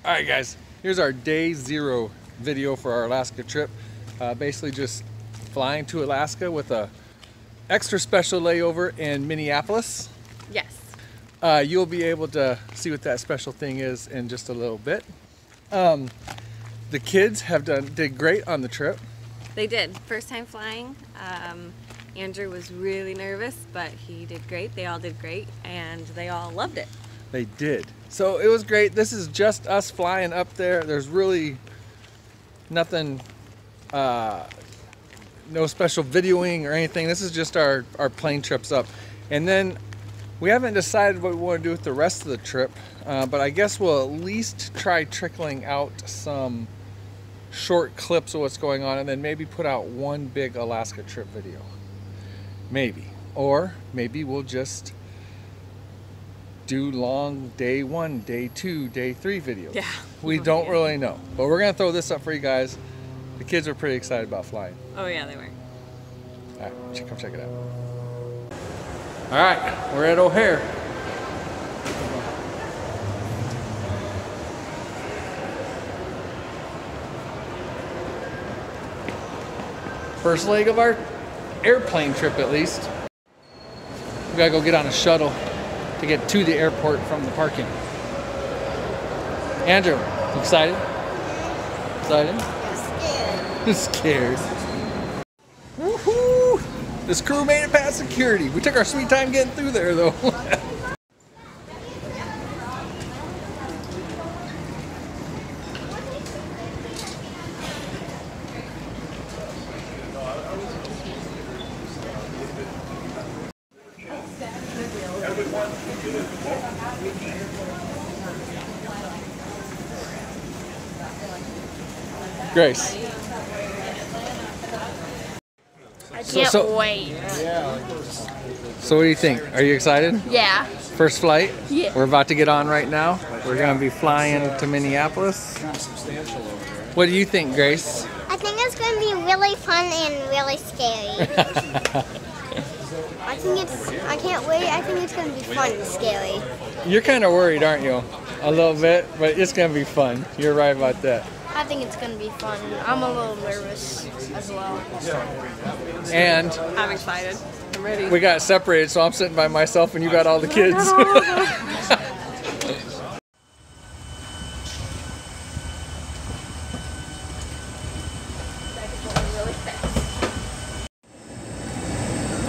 Alright guys, here's our day 0 video for our Alaska trip. Basically just flying to Alaska with a extra special layover in Minneapolis. Yes. You'll be able to see what that special thing is in just a little bit. The kids did great on the trip. They did. First time flying. Andrew was really nervous, but he did great. They all did great, and they all loved it. They did. So it was great. This is just us flying up there. There's really nothing, no special videoing or anything. This is just our plane trips up. And then we haven't decided what we want to do with the rest of the trip, but I guess we'll at least try trickling out some short clips of what's going on and then maybe put out one big Alaska trip video. Maybe. Or maybe we'll just do long day 1, day 2, day 3 videos. Yeah. We don't really know. But we're going to throw this up for you guys. The kids are pretty excited about flying. Oh yeah, they were. All right, come check it out. All right, we're at O'Hare. First leg of our airplane trip, at least. We gotta go get on a shuttle to get to the airport from the parking. Andrew, excited? Excited? Scared. Woohoo! This crew made it past security. We took our sweet time getting through there, though. Grace. I can't wait. So what do you think? Are you excited? Yeah. First flight? Yeah. We're about to get on right now. We're going to be flying to Minneapolis. What do you think, Grace? I think it's going to be really fun and really scary. I can't wait. I think it's going to be fun and scary. You're kind of worried, aren't you? A little bit, but it's going to be fun. You're right about that. I think it's going to be fun. I'm a little nervous as well. And I'm excited. I'm ready. we got separated, so I'm sitting by myself and you got all the kids.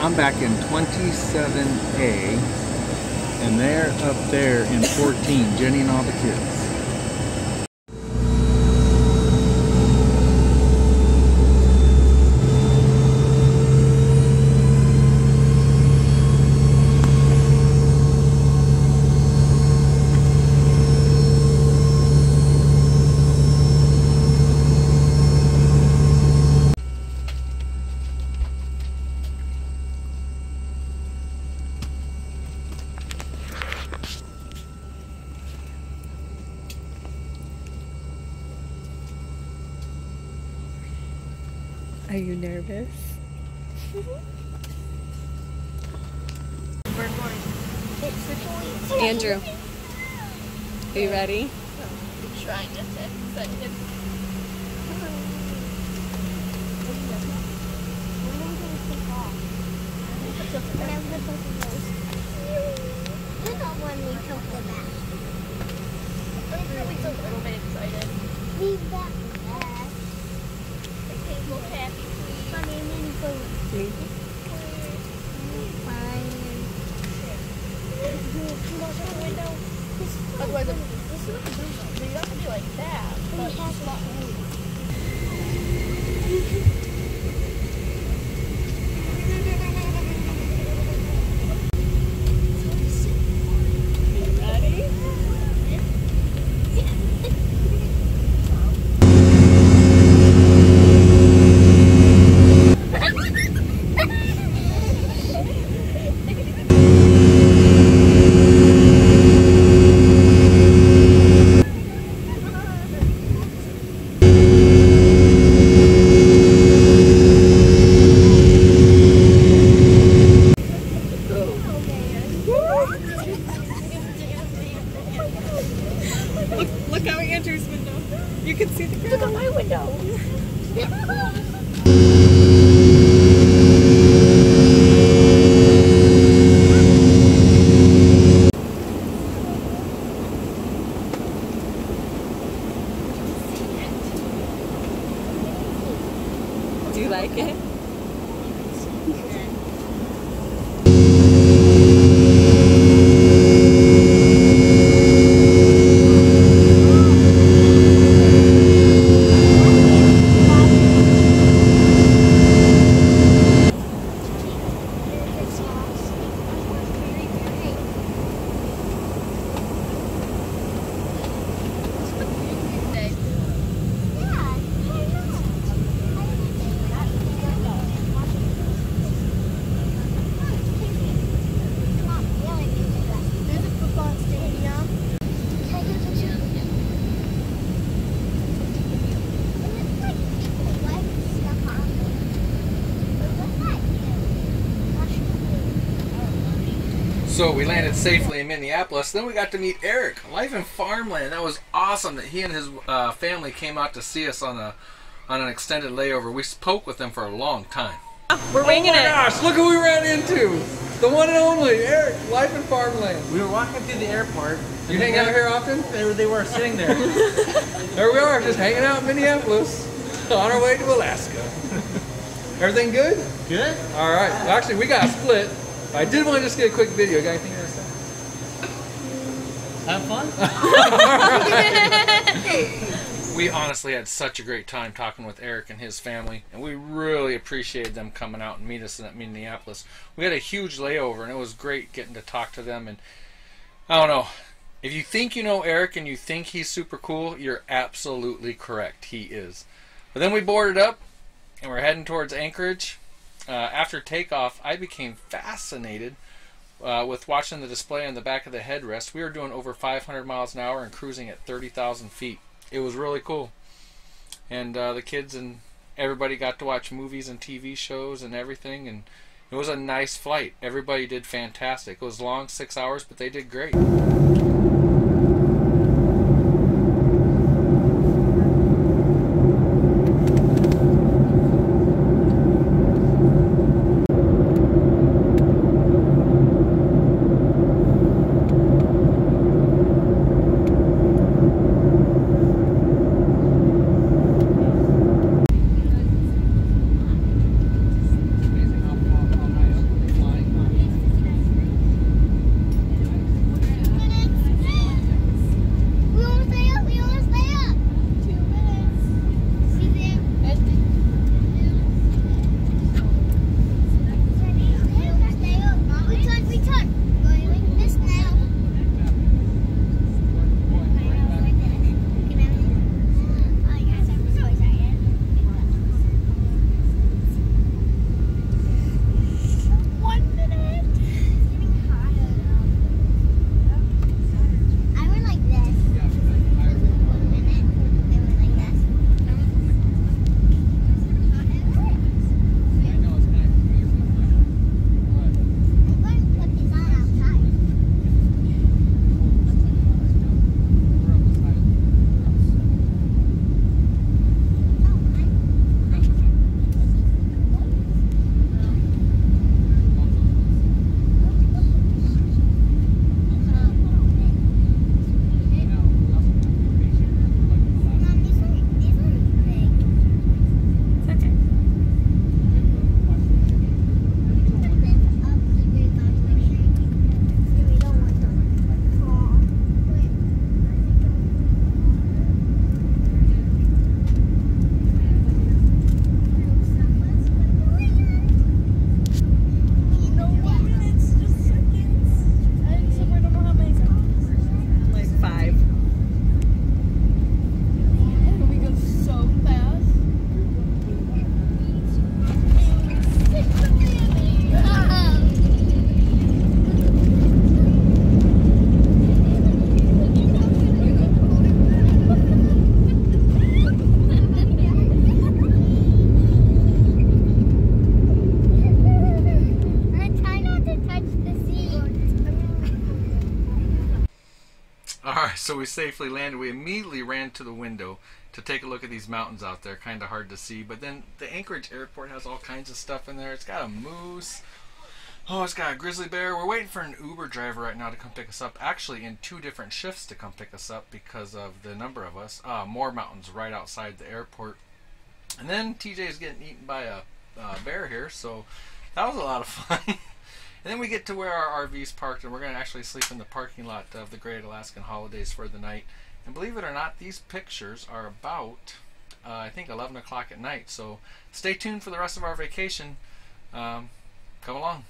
I'm back in 27A, and they're up there in 14, Jenny and all the kids. Are you nervous? We're going. It's the police. Andrew, are you ready? I'm trying to set it. When we took the back. I'm really a little bit excited. Leave that back. Okay, look happy, please. Funny mini food. Otherwise, they have to be like that. But it's not Look Look out Andrew's window. You can see the ground. Look at my window. Do you like it? So we landed safely in Minneapolis. Then we got to meet Eric, Life in Farmland. That was awesome that he and his family came out to see us on an extended layover. We spoke with them for a long time. We're winging it. Oh my gosh, look who we ran into. The one and only Eric, Life in Farmland. We were walking through the airport. You hang out here often? They were sitting there. There we are, just hanging out in Minneapolis on our way to Alaska. Everything good? Good? All right. Well, actually, we got split. I did want to just get a quick video. Got anything to say? Have fun? We honestly had such a great time talking with Eric and his family, and we really appreciated them coming out and meet us in Minneapolis. We had a huge layover, and it was great getting to talk to them. And I don't know, if you think you know Eric and you think he's super cool, you're absolutely correct. He is. But then we boarded up, and we're heading towards Anchorage. After takeoff, I became fascinated with watching the display on the back of the headrest. We were doing over 500 miles an hour and cruising at 30,000 feet. It was really cool. And the kids and everybody got to watch movies and TV shows and everything. And it was a nice flight. Everybody did fantastic. It was long, 6 hours, but they did great. So we safely landed. We immediately ran to the window to take a look at these mountains out there. Kind of hard to see, but then the Anchorage airport has all kinds of stuff in there. It's got a moose. Oh, it's got a grizzly bear. We're waiting for an Uber driver right now to come pick us up. Actually, in 2 different shifts to come pick us up because of the number of us. More mountains right outside the airport. And then TJ is getting eaten by a bear here, so that was a lot of fun. And then we get to where our RV's parked, and we're going to actually sleep in the parking lot of the Great Alaskan Holidays for the night. And believe it or not, these pictures are about, I think, 11 o'clock at night. So stay tuned for the rest of our vacation. Come along.